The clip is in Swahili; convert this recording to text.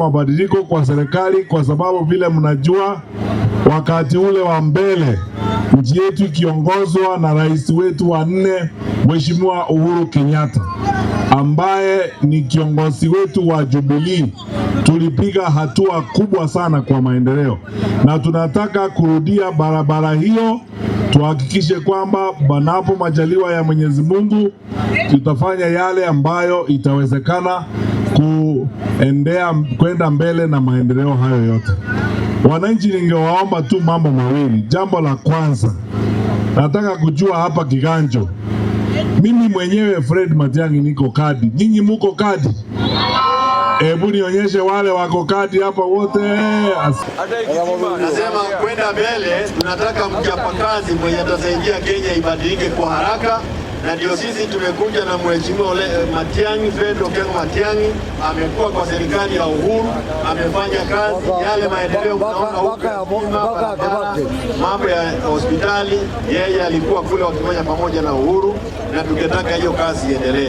mabadiliko kwa serikali, kwa sababu vile mnajua wakati ule wa mbele nchi yetu ikiongozwa na rais wetu wa 4 Mheshimiwa Uhuru Kenyatta, ambaye ni kiongozi wetu wa Jubilee, tulipiga hatua kubwa sana kwa maendeleo, na tunataka kurudia barabara hiyo. Tuhakikishe kwamba panapo majaliwa ya Mwenyezi Mungu tutafanya yale ambayo itawezekana kwenda mbele na maendeleo hayo yote. Wananchi, ningewaomba tu mambo mawili. Jambo la kwanza, nataka kujua hapa Kiganjo, mimi mwenyewe Fred Matiang'i niko kadi. Nyinyi muko kadi? Hebu nionyeshe wale wako kadi hapa wote. Nasema kwenda mbele, tunataka mchapakazi mwenye atasaidia Kenya ibadilike kwa haraka, na ndio sisi tumekuja na Mheshimiwa Matiang'i, Fred Okengo Matiang'i. Amekuwa kwa serikali ya Uhuru, amefanya kazi yale maendeleo mnaona huko, mambo ya hospitali, yeye alikuwa kule wakifanya pamoja na Uhuru, na tungetaka hiyo kazi iendelee.